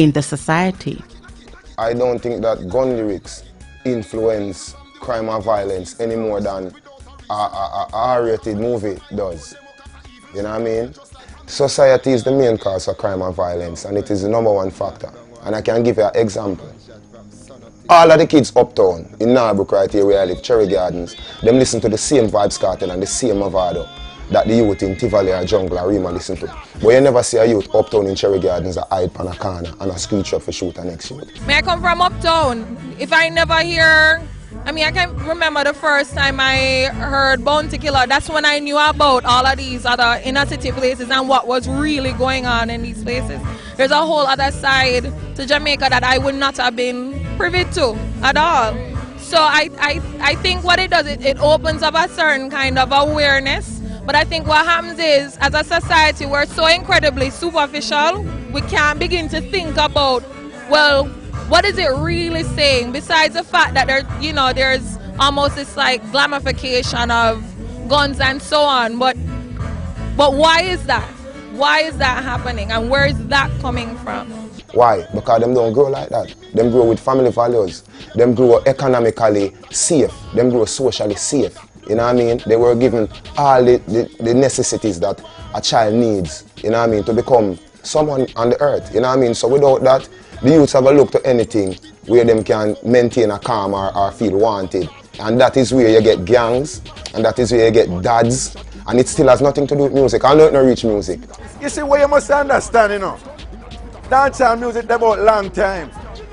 in the society. I don't think that gun lyrics influence crime and violence any more than a R-rated movie does. You know what I mean? Society is the main cause of crime and violence, and it is the #1 factor. And I can give you an example. All of the kids uptown in Narbrook right here where I live, Cherry Gardens, them listen to the same Vibes Cartel and the same Mavado that the youth in Tivoli or Jungle or Rima listen to. But you never see a youth uptown in Cherry Gardens that hide on a corner and a screech up for shoot the next youth. I come from uptown. If I never hear, I can remember the first time I heard Bounty Killer. That's when I knew about all of these other inner city places and what was really going on in these places. There's a whole other side to Jamaica that I would not have been privy to at all. So I think what it does, it opens up a certain kind of awareness. But I think what happens is, as a society, we're so incredibly superficial, we can't begin to think about, well, what is it really saying? Besides the fact that there's almost this like glamification of guns and so on. But why is that? Why is that happening? And where is that coming from? Why? Because them don't grow like that. Them grow with family values. Them grow economically safe. Them grow socially safe. You know what I mean? They were given all the necessities that a child needs, you know what I mean, to become someone on the earth, you know what I mean? So without that, the youths have a look to anything where them can maintain a calm or feel wanted. And that is where you get gangs, and that is where you get dads, and it still has nothing to do with music. I know it not reach music. You see what you must understand, you know? Dancehall music they about long time.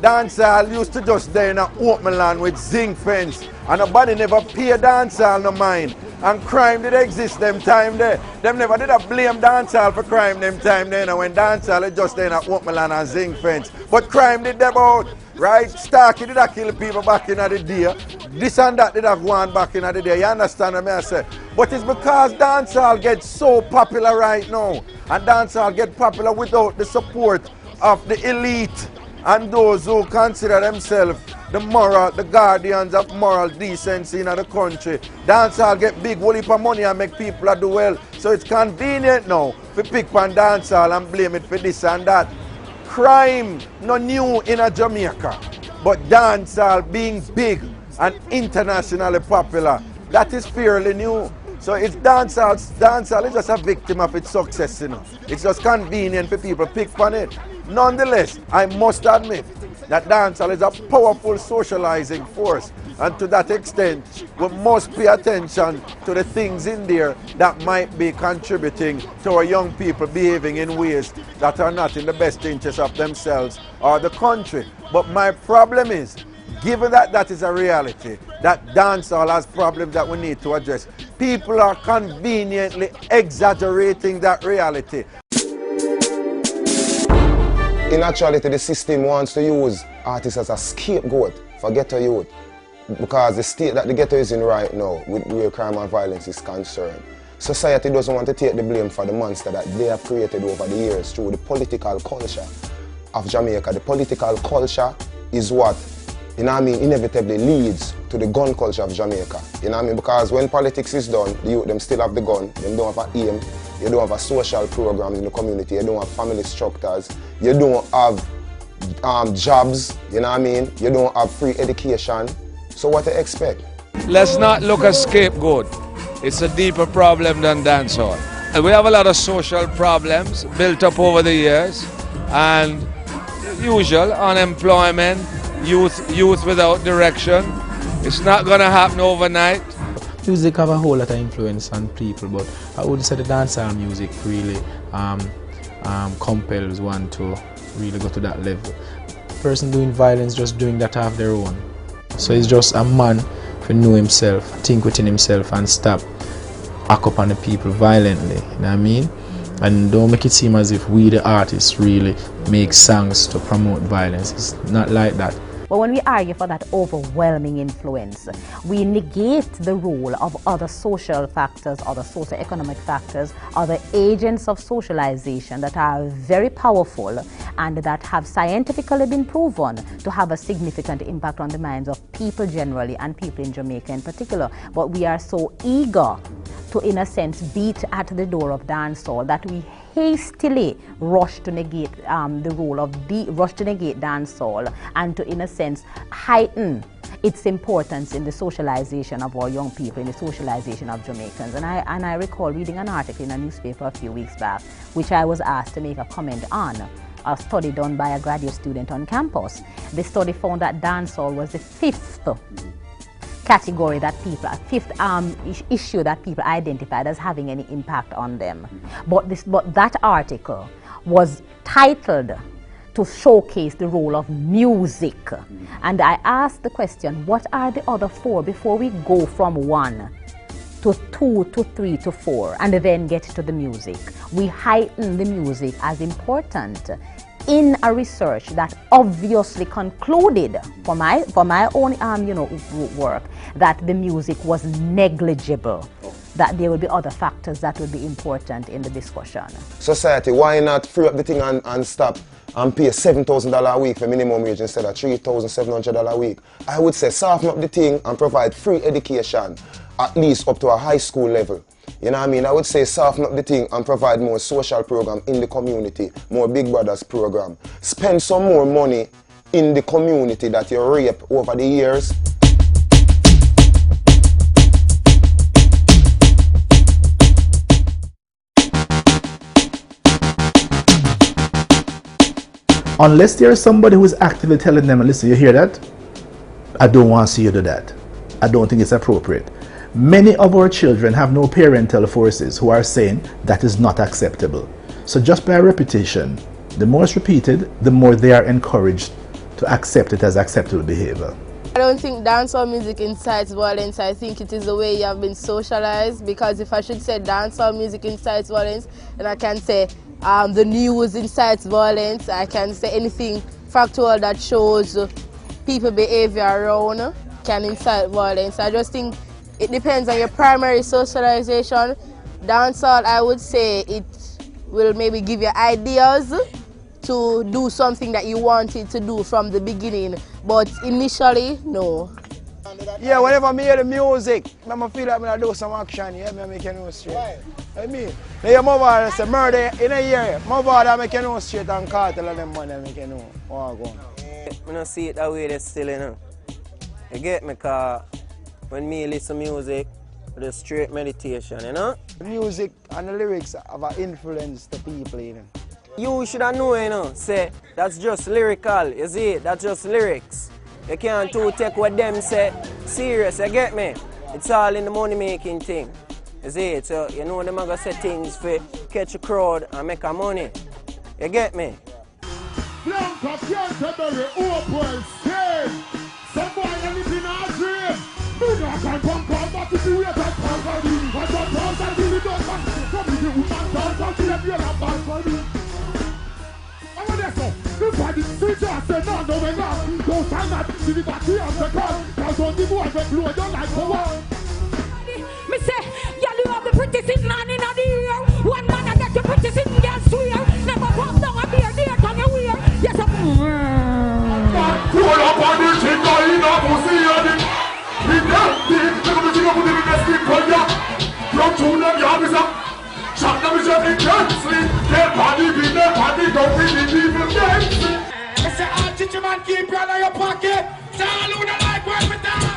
Dancehall used to just there in an open land with zinc fence, and nobody never pay dancehall no mind. And crime did exist them time there. Them never did blame dancehall for crime them time there. You when dancehall is just there in an open land and zinc fence. But crime did them out, right? Starkey did have kill people back in the day. This and that did have one back in the day. You understand what I say? But it's because dancehall gets so popular right now. And dancehall get popular without the support of the elite and those who consider themselves the guardians of moral decency in the country. Dancehall get big whole heap of money and make people do well. So it's convenient now to pick on dancehall and blame it for this and that. Crime no new in Jamaica, but dancehall being big and internationally popular, that is fairly new. So it's dancehall is just a victim of its success, you know. It's just convenient for people to pick on it. Nonetheless, I must admit that dancehall is a powerful socializing force, and to that extent, we must pay attention to the things in there that might be contributing to our young people behaving in ways that are not in the best interest of themselves or the country. But my problem is, given that that is a reality, that dancehall has problems that we need to address, people are conveniently exaggerating that reality. In actuality, the system wants to use artists as a scapegoat for ghetto youth, because the state that the ghetto is in right now, with where crime and violence is concerned, society doesn't want to take the blame for the monster that they have created over the years through the political culture of Jamaica. The political culture is what, you know what I mean, inevitably leads to the gun culture of Jamaica. You know what I mean? Because when politics is done, the youth them still have the gun, them don't have an aim, you don't have a social program in the community, you don't have family structures, you don't have jobs, you know what I mean? You don't have free education. So what to expect? Let's not look at scapegoat. It's a deeper problem than dancehall. And we have a lot of social problems built up over the years, and usual unemployment, youth without direction. It's not going to happen overnight. Music have a whole lot of influence on people, but I would say the dancehall music really compels one to really go to that level. The person doing violence just doing that of their own. So it's just a man to know himself, think within himself, and stop act upon the people violently, you know what I mean? And don't make it seem as if we the artists really make songs to promote violence. It's not like that. But when we argue for that overwhelming influence, we negate the role of other social factors, other socio-economic factors, other agents of socialization that are very powerful and that have scientifically been proven to have a significant impact on the minds of people generally and people in Jamaica in particular. But we are so eager to, in a sense, beat at the door of dancehall, that we hastily rush to negate the role of rush to negate dancehall and to, in a sense, heighten its importance in the socialization of our young people, in the socialization of Jamaicans. And I recall reading an article in a newspaper a few weeks back, which I was asked to make a comment on, a study done by a graduate student on campus. The study found that dancehall was the fifth category that people, fifth issue that people identified as having any impact on them. But that article was titled to showcase the role of music. And I asked the question, what are the other four before we go from 1 to 2 to 3 to 4 and then get to the music? We heighten the music as important in a research that obviously concluded for my own work that the music was negligible, that there will be other factors that will be important in the discussion. Society, why not free up the thing and stop and pay $7,000 a week for minimum wage instead of $3,700 a week? I would say soften up the thing and provide free education, at least up to a high school level. You know what I mean? I would say soften up the thing and provide more social program in the community, more Big Brothers program. Spend some more money in the community that you rape over the years. Unless there is somebody who is actively telling them, listen, you hear that? I don't want to see you do that. I don't think it's appropriate. Many of our children have no parental forces who are saying that is not acceptable. So just by repetition, the more it's repeated, the more they are encouraged to accept it as acceptable behavior. I don't think dancehall music incites violence. I think it is the way you have been socialized, because if I should say dancehall music incites violence, then I can say the news incites violence. I can say anything factual that shows people behavior around can incite violence. I just think it depends on your primary socialization. Dancehall, I would say it will maybe give you ideas to do something that you wanted to do from the beginning, but initially, no. Yeah, whenever I hear the music, I feel like I do some action, yeah, I make you know straight. I mean, they move on, say murder in a year, move on, I make you know straight and cartel and them money, I make you know what going on. I don't see it that way, that's still, you know. You get me, because when me listen to music, it's straight meditation, you know? The music and the lyrics have an influence to people, you know. You should know, you know, say, that's just lyrical, you see, that's just lyrics. You can't take what them say serious, you get me? It's all in the money making thing. You see it, so you know them are gonna say things for catch a crowd and make a money. You get me? Me say, girl, you have the prettiest man in the ear. One man I get the prettiest girl swear. Never walk down a beer, dear tongue you wear. Yes, I'm pull up on the chick, I in a pussy on it. We got it, look at the chick, put it in the stick for ya. From two them, ya, is up. Shot them, is up, it can't sleep. Their body, be their body, don't be the people, can't sleep. I say, I'll teach you, man, keep you in your pocket. Say, all who don't like work with that.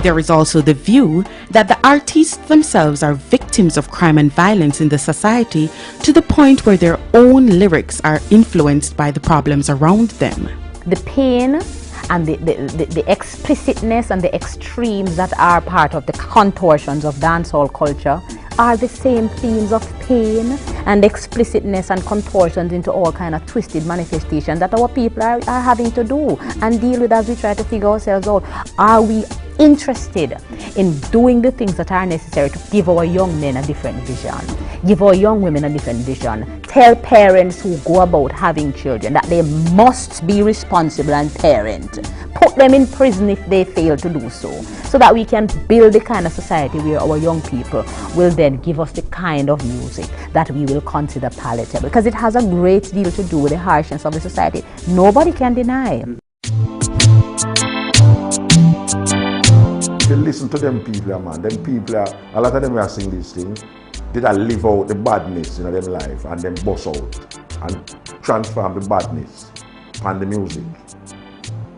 There is also the view that the artists themselves are victims of crime and violence in the society, to the point where their own lyrics are influenced by the problems around them. The pain and the explicitness and the extremes that are part of the contortions of dancehall culture are the same themes of pain and explicitness and contortions into all kind of twisted manifestations that our people are having to do and deal with as we try to figure ourselves out. Are we interested in doing the things that are necessary to give our young men a different vision, give our young women a different vision, tell parents who go about having children that they must be responsible and parent, put put them in prison if they fail to do so that we can build the kind of society where our young people will then give us the kind of music that we will consider palatable, because it has a great deal to do with the harshness of the society. Nobody can deny. You listen to them people, man. Them people, a lot of them are sing these things. They that live out the badness in their life and then bust out and transform the badness on the music.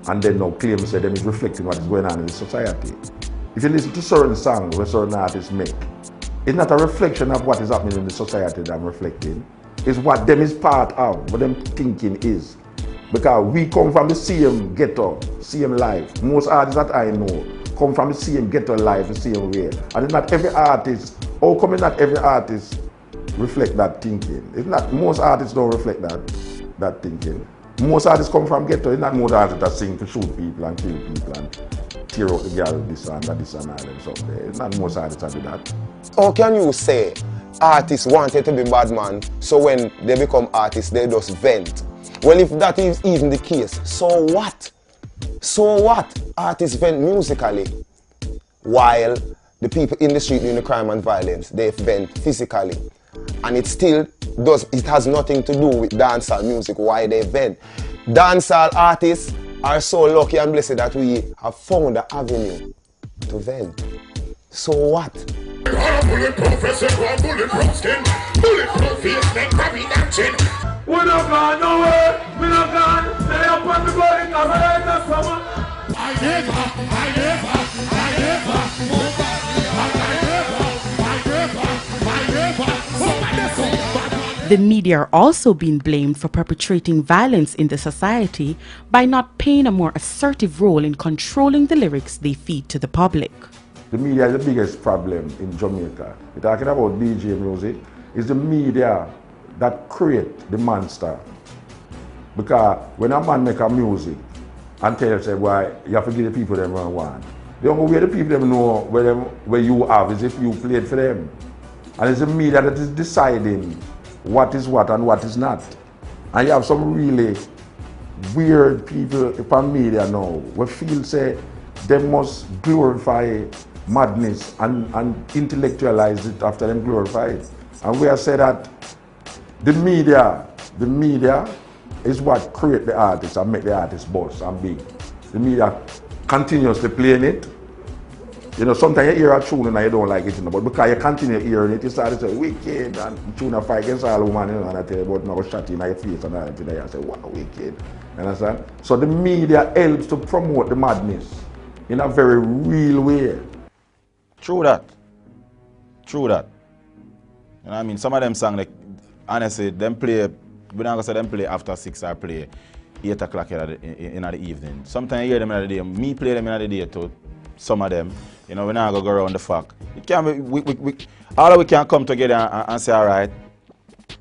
And then now claim say them is reflecting what is going on in the society. If you listen to certain songs where certain artists make, it's not a reflection of what is happening in the society that I'm reflecting. It's what them is part of, what them thinking is. Because we come from the same ghetto, same life. Most artists that I know come from the same ghetto life, the same way. And it's not every artist, how come not every artist reflect that thinking? It's not, most artists don't reflect that thinking. Most artists come from ghetto. It's not most artists that sing to shoot people and kill people and tear out the girl, this and that, this and that and something. It's not most artists that do that. How can you say artists wanted to be bad man, so when they become artists, they just vent? Well, if that is even the case, so what? So what? Artists vent musically, while the people in the street doing the crime and violence, they vent physically. And it still does, it has nothing to do with dancehall music, why they vent. Dancehall artists are so lucky and blessed that we have found the avenue to vent. So what? We not gone nowhere, we not gone. Stay up on the body, cause I ain't the summer. I never The media are also being blamed for perpetrating violence in the society by not playing a more assertive role in controlling the lyrics they feed to the public. The media is the biggest problem in Jamaica. We're talking about DJ music. It's the media that create the monster. Because when a man make a music and tell them, say, why you have to give the people them what they want. The only way the people them know where you have is if you played for them. And it's the media that is deciding what is what and what is not. And you have some really weird people in media now who feel say they must glorify madness and intellectualize it after them glorify it. And we have said that the media is what create the artists and make the artists boss and big. The media continuously playing it. You know, sometimes you hear a tune and you don't like it, you know, but because you continue hearing it, you start to say, wicked, and tune a fight against all women, you know, and I tell you about now shot in your face and all that, and you say, wow, wicked. You understand? So the media helps to promote the madness in a very real way. True that. True that. You know what I mean? Some of them songs, like, honestly, them play, we're not going to say them play after 6 or play 8 o'clock in the evening. Sometimes you hear them in the day. Me play them in the day too. Some of them. You know, we're not going to go around the fact. It can be, all of we can come together and say, all right,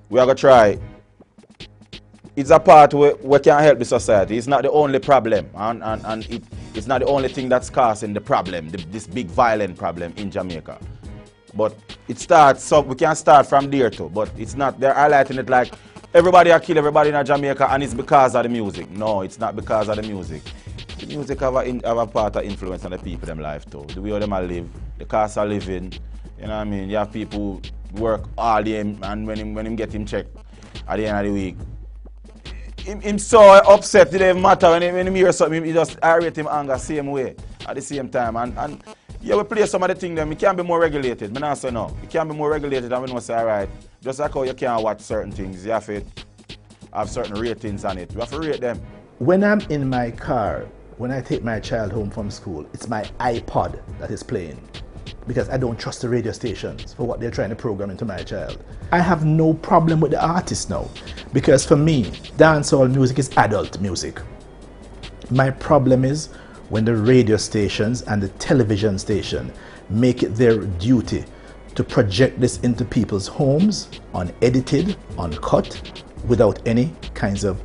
we are going to try. It's a part where we can help the society. It's not the only problem. And it's not the only thing that's causing the problem, this big violent problem in Jamaica. But it starts, so we can start from there too. But it's not, they're highlighting it like everybody are kill everybody in Jamaica and it's because of the music. No, it's not because of the music. The music have a part of influence on the people in life too. The way them live, the cost of living. You know what I mean? You have people who work all day and when him get him checked at the end of the week, him so upset, it doesn't matter when him hear something, he just irate him anger same way at the same time. And yeah, we play some of the things them, it can be more regulated. I say no. It can be more regulated and we don't say alright. Just like how you can't watch certain things, you have to have certain ratings on it. You have to rate them. When I'm in my car, when I take my child home from school, it's my iPod that is playing. Because I don't trust the radio stations for what they're trying to program into my child. I have no problem with the artist now, because for me, dancehall music is adult music. My problem is when the radio stations and the television station make it their duty to project this into people's homes, unedited, uncut, without any kinds of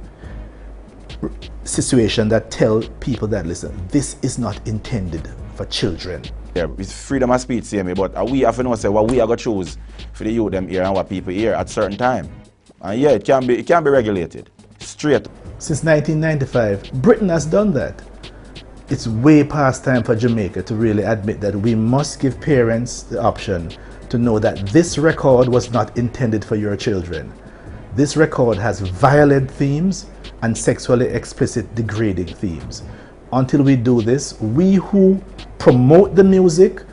situation that tell people that, listen, this is not intended for children. Yeah, it's freedom of speech, see me, but we have to know say what we are going to choose for the youth them here and what people hear at certain time. And yeah, it can be regulated straight. Since 1995, Britain has done that. it's way past time for Jamaica to really admit that we must give parents the option to know that this record was not intended for your children. This record has violent themes and sexually explicit, degrading themes. Until we do this, we who promote the music,